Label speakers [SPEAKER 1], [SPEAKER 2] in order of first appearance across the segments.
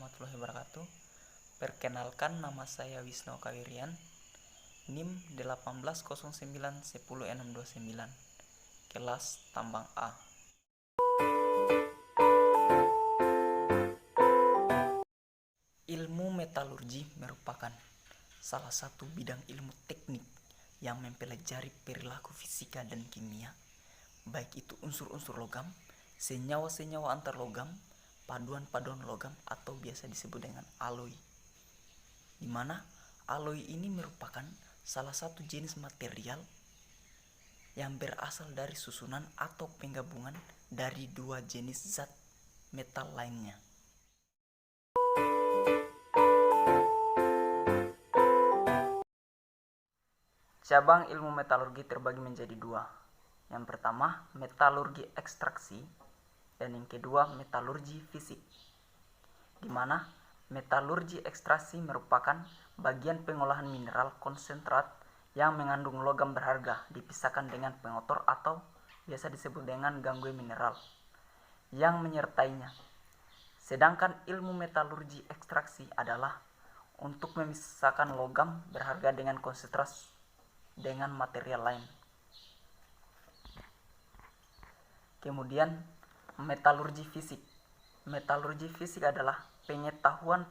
[SPEAKER 1] warahmatullahi wabarakatuh. Perkenalkan, nama saya Wisnu Kawirian, NIM 1809100629, kelas tambang A. Ilmu metalurgi merupakan salah satu bidang ilmu teknik yang mempelajari perilaku fisika dan kimia, baik itu unsur-unsur logam, senyawa-senyawa antar logam, paduan-paduan logam atau biasa disebut dengan alloy. Di mana alloy ini merupakan salah satu jenis material yang berasal dari susunan atau penggabungan dari dua jenis zat metal lainnya. Cabang ilmu metalurgi terbagi menjadi dua. Yang pertama, metalurgi ekstraksi, dan yang kedua, metalurgi fisik. Di mana metalurgi ekstraksi merupakan bagian pengolahan mineral konsentrat yang mengandung logam berharga dipisahkan dengan pengotor atau biasa disebut dengan gangue mineral yang menyertainya. Sedangkan ilmu metalurgi ekstraksi adalah untuk memisahkan logam berharga dengan konsentrat dengan material lain. Kemudian metalurgi fisik. Metalurgi fisik adalah pengetahuan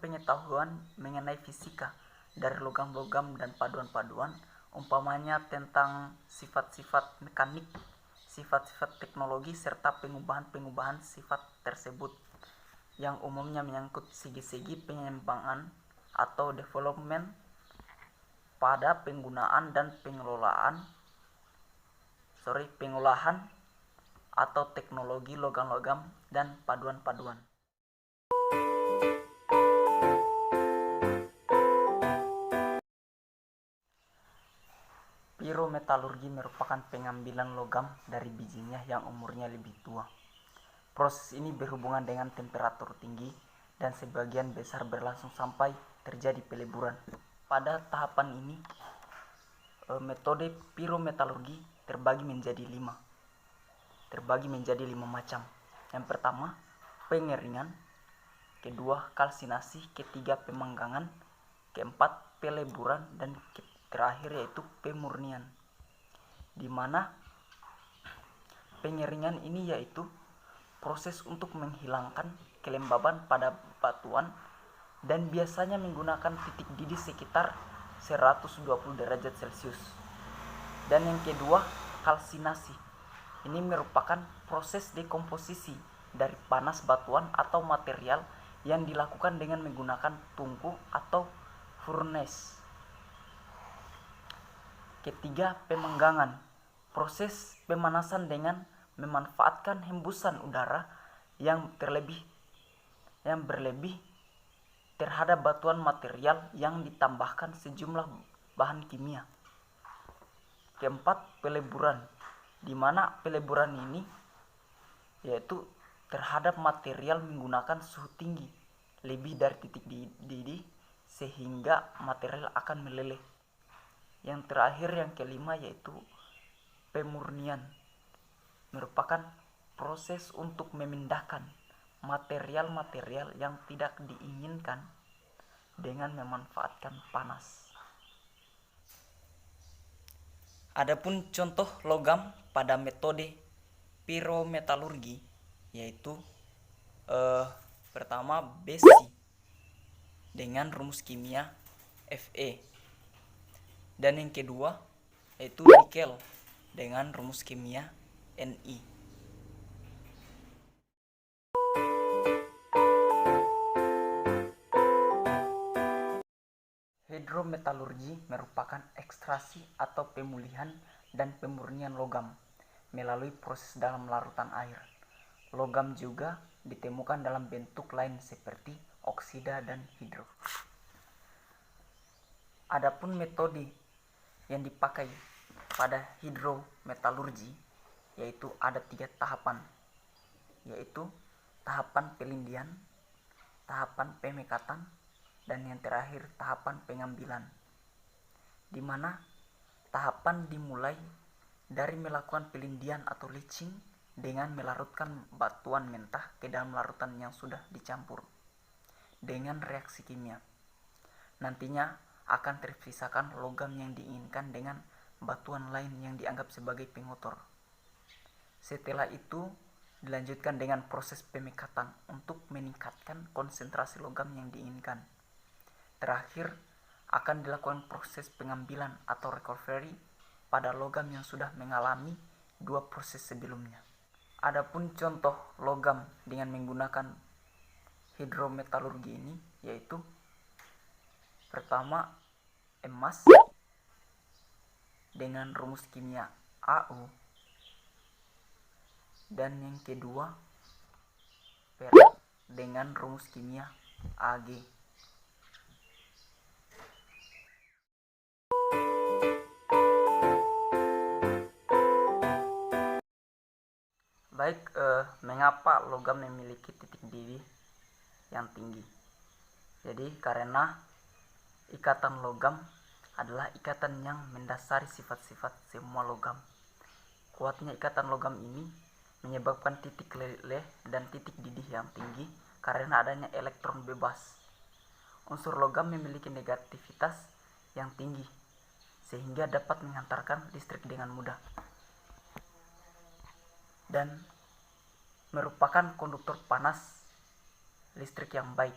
[SPEAKER 1] mengenai fisika dari logam-logam dan paduan-paduan, umpamanya tentang sifat-sifat mekanik, sifat-sifat teknologi, serta pengubahan-pengubahan sifat tersebut yang umumnya menyangkut segi-segi pengembangan atau development pada penggunaan dan pengolahan atau teknologi logam-logam dan paduan-paduan. Pirometalurgi merupakan pengambilan logam dari bijinya yang umurnya lebih tua. Proses ini berhubungan dengan temperatur tinggi dan sebagian besar berlangsung sampai terjadi peleburan. Pada tahapan ini, metode pirometalurgi terbagi menjadi lima macam. Yang pertama, pengeringan, kedua, kalsinasi, ketiga, pemanggangan, keempat, peleburan, dan terakhir yaitu pemurnian. Di mana pengeringan ini yaitu proses untuk menghilangkan kelembaban pada batuan dan biasanya menggunakan titik didih sekitar 120 derajat Celcius. Dan yang kedua, kalsinasi. Ini merupakan proses dekomposisi dari panas batuan atau material yang dilakukan dengan menggunakan tungku atau furnace. Ketiga, pemanggangan. Proses pemanasan dengan memanfaatkan hembusan udara yang berlebih terhadap batuan material yang ditambahkan sejumlah bahan kimia. Keempat, peleburan, di mana peleburan ini yaitu terhadap material menggunakan suhu tinggi lebih dari titik didih sehingga material akan meleleh. Yang terakhir, yang kelima, yaitu pemurnian, merupakan proses untuk memindahkan material-material yang tidak diinginkan dengan memanfaatkan panas. Adapun contoh logam pada metode pirometalurgi yaitu pertama, besi dengan rumus kimia Fe, dan yang kedua yaitu nikel dengan rumus kimia Ni. Hidrometalurgi merupakan ekstraksi atau pemulihan dan pemurnian logam melalui proses dalam larutan air. Logam juga ditemukan dalam bentuk lain seperti oksida dan hidro. Adapun metode yang dipakai pada hidrometalurgi yaitu ada 3 tahapan, yaitu tahapan pelindian, tahapan pemekatan, dan yang terakhir tahapan pengambilan, di mana tahapan dimulai dari melakukan pelindian atau leaching dengan melarutkan batuan mentah ke dalam larutan yang sudah dicampur. dengan reaksi kimia. Nantinya akan terpisahkan logam yang diinginkan dengan batuan lain yang dianggap sebagai pengotor. Setelah itu dilanjutkan dengan proses pemekatan untuk meningkatkan konsentrasi logam yang diinginkan. Terakhir akan dilakukan proses pengambilan atau recovery pada logam yang sudah mengalami dua proses sebelumnya. Adapun contoh logam dengan menggunakan hidrometalurgi ini yaitu pertama emas dengan rumus kimia AU, dan yang kedua perak dengan rumus kimia Ag. Baik, mengapa logam memiliki titik didih yang tinggi? Jadi karena ikatan logam adalah ikatan yang mendasari sifat-sifat semua logam. Kuatnya ikatan logam ini menyebabkan titik leleh dan titik didih yang tinggi karena adanya elektron bebas. Unsur logam memiliki negativitas yang tinggi sehingga dapat menghantarkan listrik dengan mudah dan merupakan konduktor panas listrik yang baik.